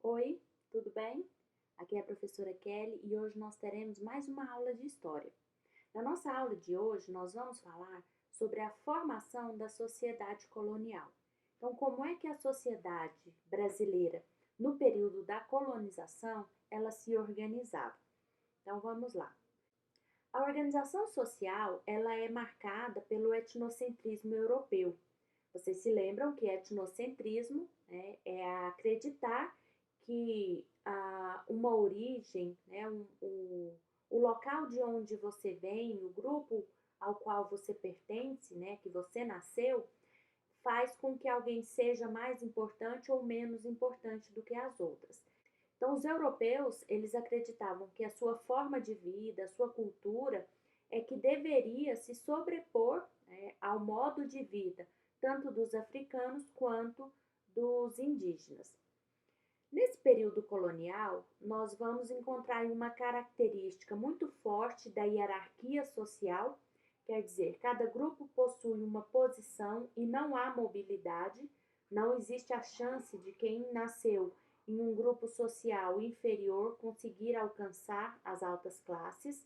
Oi, tudo bem? Aqui é a professora Kelly e hoje nós teremos mais uma aula de história. Na nossa aula de hoje, nós vamos falar sobre a formação da sociedade colonial. Então, como é que a sociedade brasileira, no período da colonização, ela se organizava? Então, vamos lá. A organização social, ela é marcada pelo etnocentrismo europeu. Vocês se lembram que etnocentrismo, né, é acreditar que uma origem, né, o local de onde você vem, o grupo ao qual você pertence, né, que você nasceu, faz com que alguém seja mais importante ou menos importante do que as outras. Então, os europeus, eles acreditavam que a sua forma de vida, a sua cultura, é que deveria se sobrepor, né, ao modo de vida, tanto dos africanos quanto dos indígenas. Nesse período colonial, nós vamos encontrar uma característica muito forte da hierarquia social, quer dizer, cada grupo possui uma posição e não há mobilidade, não existe a chance de quem nasceu em um grupo social inferior conseguir alcançar as altas classes.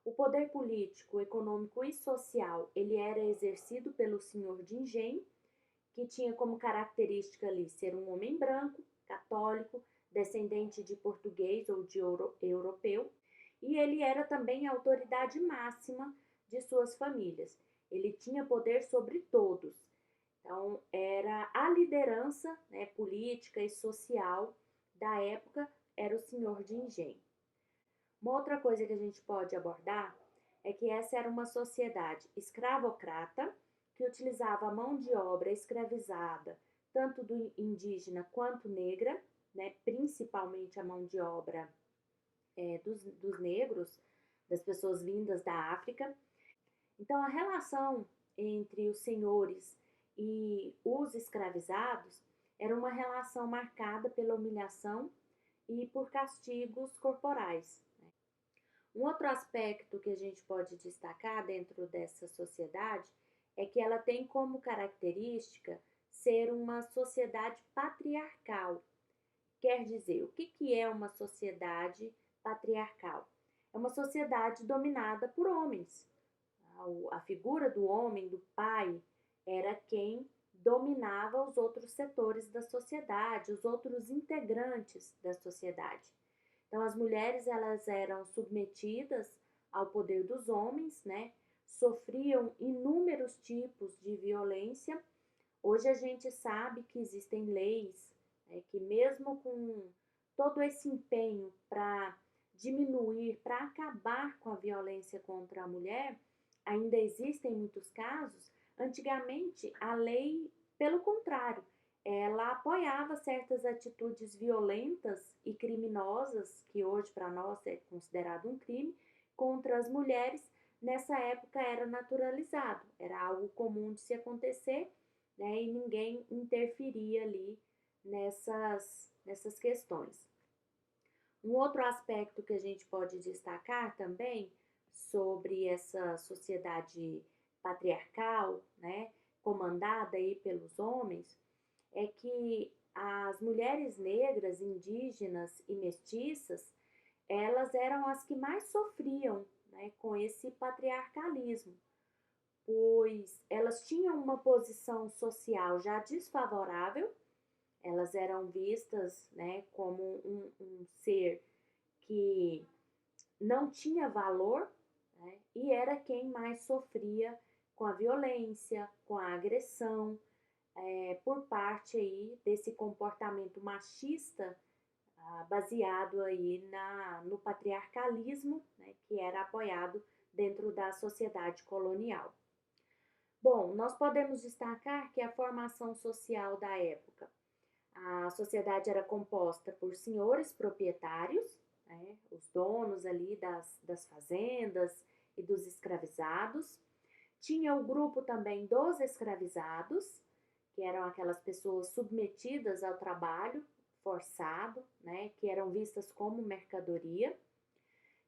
O poder político, econômico e social, ele era exercido pelo senhor de engenho, que tinha como característica ali ser um homem branco, católico, descendente de português ou de europeu, e ele era também a autoridade máxima de suas famílias. Ele tinha poder sobre todos. Então, era a liderança, né, política e social da época, era o senhor de engenho. Uma outra coisa que a gente pode abordar é que essa era uma sociedade escravocrata que utilizava a mão de obra escravizada, tanto do indígena quanto negra, né, principalmente a mão de obra dos negros, das pessoas vindas da África. Então, a relação entre os senhores e os escravizados era uma relação marcada pela humilhação e por castigos corporais. Um outro aspecto que a gente pode destacar dentro dessa sociedade é que ela tem como característica ser uma sociedade patriarcal. Quer dizer, o que é uma sociedade patriarcal? É uma sociedade dominada por homens. A figura do homem, do pai, era quem dominava os outros setores da sociedade, os outros integrantes da sociedade. Então, as mulheres elas eram submetidas ao poder dos homens, né? Sofriam inúmeros tipos de violência. Hoje a gente sabe que existem leis, né, que mesmo com todo esse empenho para diminuir, para acabar com a violência contra a mulher, ainda existem muitos casos. Antigamente, a lei, pelo contrário, ela apoiava certas atitudes violentas e criminosas, que hoje para nós é considerado um crime, contra as mulheres. Nessa época era naturalizado, era algo comum de se acontecer, né, e ninguém interferia ali nessas questões. Um outro aspecto que a gente pode destacar também sobre essa sociedade patriarcal, né, comandada aí pelos homens, é que as mulheres negras, indígenas e mestiças, elas eram as que mais sofriam, né, com esse patriarcalismo, pois elas tinham uma posição social já desfavorável, elas eram vistas, né, como um ser que não tinha valor, né, e era quem mais sofria com a violência, com a agressão, por parte aí desse comportamento machista, baseado aí no patriarcalismo, né, que era apoiado dentro da sociedade colonial. Bom, nós podemos destacar que a formação social da época, a sociedade era composta por senhores proprietários, né, os donos ali das fazendas e dos escravizados. Tinha o grupo também dos escravizados, que eram aquelas pessoas submetidas ao trabalho forçado, né, que eram vistas como mercadoria.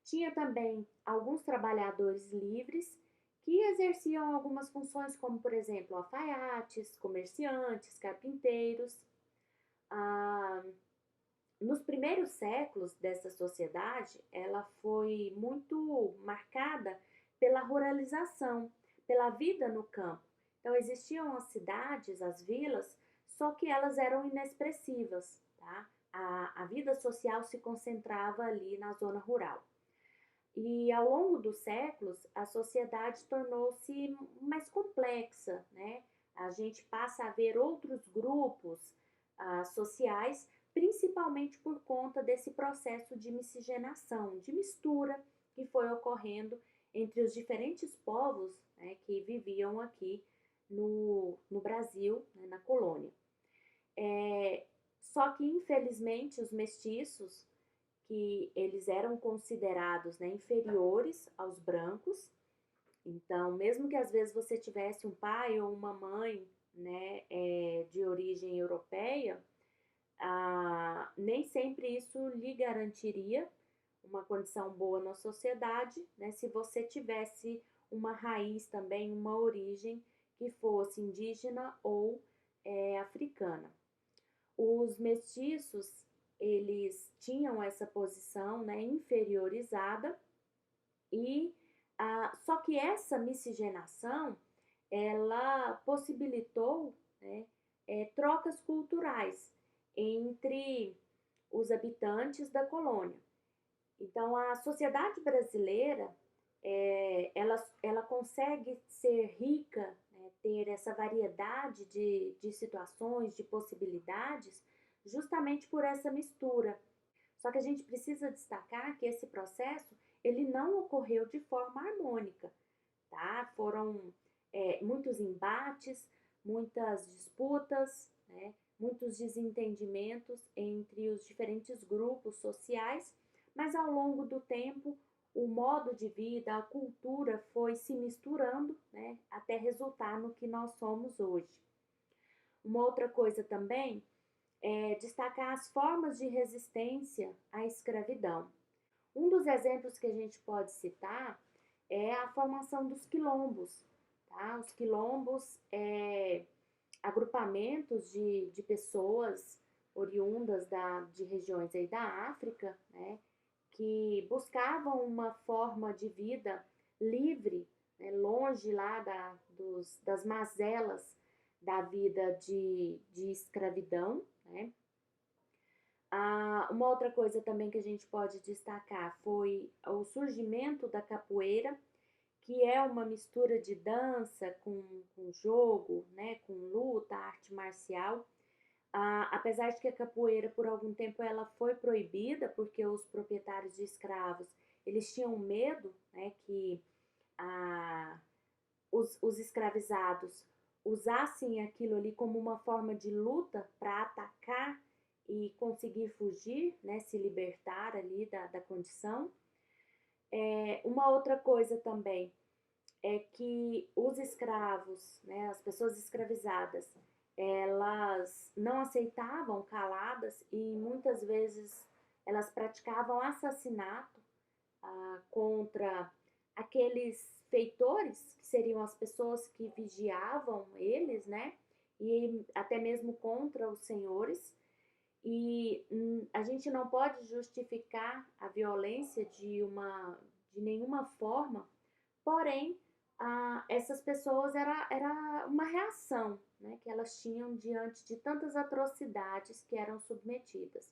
Tinha também alguns trabalhadores livres que exerciam algumas funções, como, por exemplo, alfaiates, comerciantes, carpinteiros. Nos primeiros séculos dessa sociedade, ela foi muito marcada pela ruralização, pela vida no campo. Então, existiam as cidades, as vilas, só que elas eram inexpressivas, tá? A vida social se concentrava ali na zona rural. E ao longo dos séculos, a sociedade tornou-se mais complexa, né? A gente passa a ver outros grupos sociais, principalmente por conta desse processo de miscigenação, de mistura que foi ocorrendo entre os diferentes povos, né, que viviam aqui no Brasil, né, na colônia. Só que, infelizmente, os mestiços, que eles eram considerados, né, inferiores aos brancos. Então, mesmo que às vezes você tivesse um pai ou uma mãe, né, de origem europeia, nem sempre isso lhe garantiria uma condição boa na sociedade, né, se você tivesse uma raiz também, uma origem que fosse indígena ou africana. Os mestiços, eles tinham essa posição, né, inferiorizada, e só que essa miscigenação, ela possibilitou, né, trocas culturais entre os habitantes da colônia. Então, a sociedade brasileira, ela consegue ser rica, né, ter essa variedade de situações, de possibilidades, justamente por essa mistura. Só que a gente precisa destacar que esse processo, ele não ocorreu de forma harmônica, tá? Foram muitos embates, muitas disputas, né? Muitos desentendimentos entre os diferentes grupos sociais, mas ao longo do tempo o modo de vida, a cultura foi se misturando, né, até resultar no que nós somos hoje. Uma outra coisa também é destacar as formas de resistência à escravidão. Um dos exemplos que a gente pode citar é a formação dos quilombos. Tá? Os quilombos agrupamentos de pessoas oriundas de regiões aí da África, né, que buscavam uma forma de vida livre, né, longe lá das mazelas da vida de escravidão, né. Uma outra coisa também que a gente pode destacar foi o surgimento da capoeira, que é uma mistura de dança com jogo, né, com luta, arte marcial. Apesar de que a capoeira, por algum tempo, ela foi proibida, porque os proprietários de escravos, eles tinham medo, né, que os escravizados usassem aquilo ali como uma forma de luta para atacar e conseguir fugir, né, se libertar ali da condição. Uma outra coisa também é que os escravos, né, as pessoas escravizadas, elas não aceitavam caladas e muitas vezes elas praticavam assassinato contra aqueles feitores, que seriam as pessoas que vigiavam eles, né? E até mesmo contra os senhores. E a gente não pode justificar a violência de nenhuma forma, porém, essas pessoas era uma reação, né, que elas tinham diante de tantas atrocidades que eram submetidas.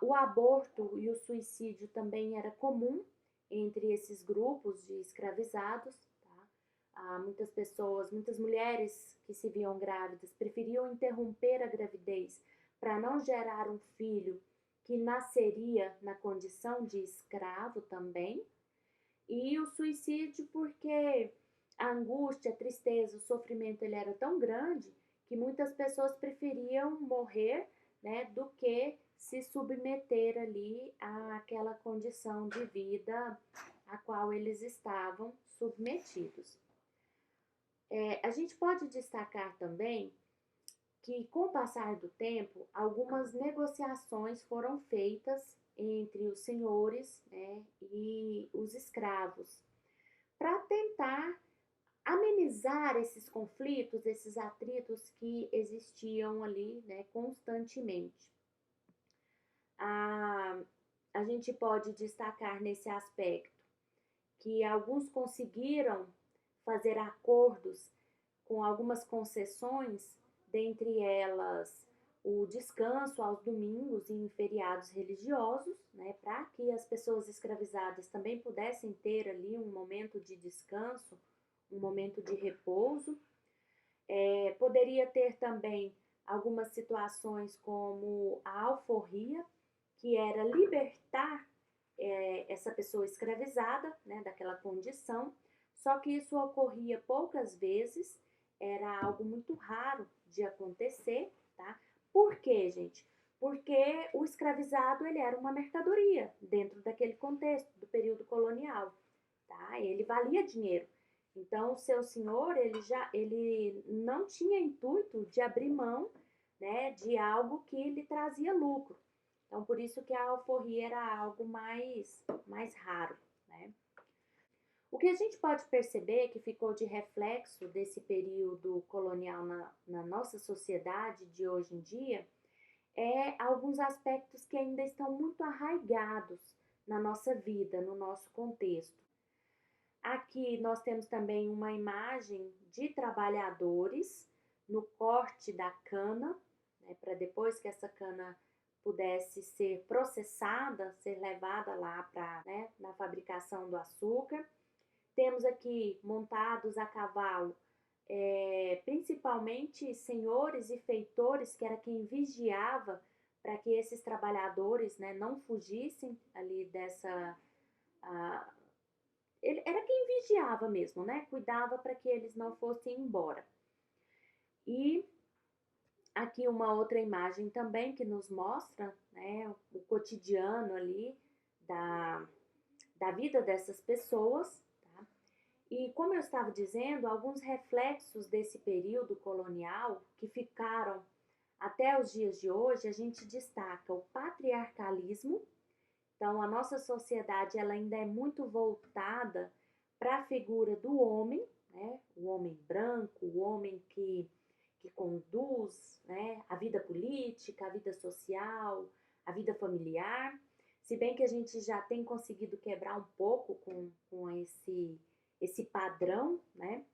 O aborto e o suicídio também era comum entre esses grupos de escravizados. Tá? Muitas pessoas, muitas mulheres que se viam grávidas preferiam interromper a gravidez para não gerar um filho que nasceria na condição de escravo também. E o suicídio porque a angústia, a tristeza, o sofrimento ele era tão grande que muitas pessoas preferiam morrer, né, do que se submeter ali àquela condição de vida a qual eles estavam submetidos. A gente pode destacar também que, com o passar do tempo, algumas negociações foram feitas entre os senhores, né, e os escravos, para tentar amenizar esses conflitos, esses atritos que existiam ali, né, constantemente. A, a gente pode destacar nesse aspecto que alguns conseguiram fazer acordos com algumas concessões, dentre elas o descanso aos domingos e em feriados religiosos, né, para que as pessoas escravizadas também pudessem ter ali um momento de descanso, um momento de repouso. Poderia ter também algumas situações como a alforria, que era libertar essa pessoa escravizada, né, daquela condição, só que isso ocorria poucas vezes, era algo muito raro de acontecer, tá? Por quê, gente? Porque o escravizado ele era uma mercadoria dentro daquele contexto do período colonial, tá? Ele valia dinheiro. Então, o seu senhor, ele não tinha intuito de abrir mão, né, de algo que lhe trazia lucro. Então, por isso que a alforria era algo mais raro, né? O que a gente pode perceber que ficou de reflexo desse período colonial na nossa sociedade de hoje em dia é alguns aspectos que ainda estão muito arraigados na nossa vida, no nosso contexto. Aqui nós temos também uma imagem de trabalhadores no corte da cana, né, para depois que essa cana pudesse ser processada, ser levada lá para, né, na fabricação do açúcar. Temos aqui montados a cavalo, principalmente senhores e feitores, que era quem vigiava para que esses trabalhadores, né, não fugissem ali dessa. Ah, ele era quem vigiava mesmo, né? Cuidava para que eles não fossem embora. E aqui uma outra imagem também que nos mostra, né, o cotidiano ali da, da vida dessas pessoas, tá? E como eu estava dizendo, alguns reflexos desse período colonial que ficaram até os dias de hoje, a gente destaca o patriarcalismo. Então, a nossa sociedade ela ainda é muito voltada para a figura do homem, né? O homem branco, o homem que conduz, né? A vida política, a vida social, a vida familiar. Se bem que a gente já tem conseguido quebrar um pouco com esse padrão, né?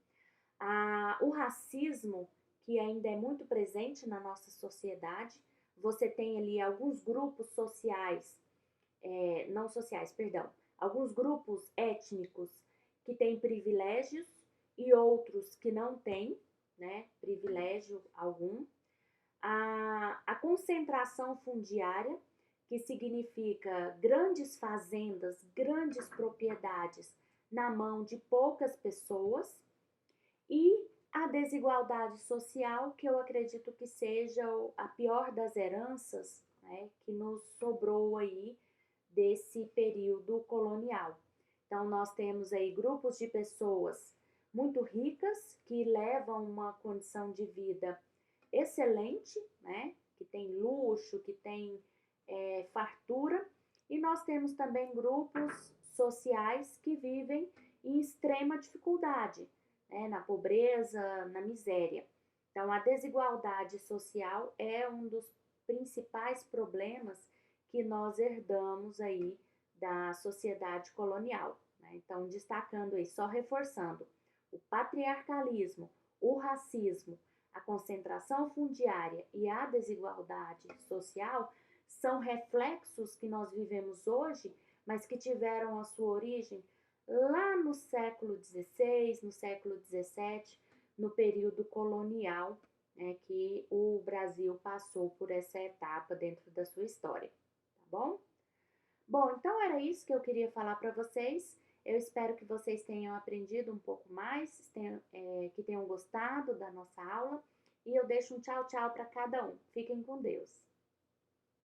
O racismo, que ainda é muito presente na nossa sociedade, você tem ali alguns grupos sociais não sociais, perdão, alguns grupos étnicos que têm privilégios e outros que não têm, né, privilégio algum. A concentração fundiária, que significa grandes fazendas, grandes propriedades na mão de poucas pessoas, e a desigualdade social, que eu acredito que seja a pior das heranças, né, que nos sobrou aí desse período colonial. Então, nós temos aí grupos de pessoas muito ricas que levam uma condição de vida excelente, né? Que tem luxo, que tem fartura, e nós temos também grupos sociais que vivem em extrema dificuldade, né? Na pobreza, na miséria. Então, a desigualdade social é um dos principais problemas que nós herdamos aí da sociedade colonial, né? Então, destacando aí, só reforçando, o patriarcalismo, o racismo, a concentração fundiária e a desigualdade social são reflexos que nós vivemos hoje, mas que tiveram a sua origem lá no século XVI, no século XVII, no período colonial, né, que o Brasil passou por essa etapa dentro da sua história, tá bom? Bom, então era isso que eu queria falar para vocês. Eu espero que vocês tenham aprendido um pouco mais, que tenham gostado da nossa aula. E eu deixo um tchau, tchau para cada um. Fiquem com Deus.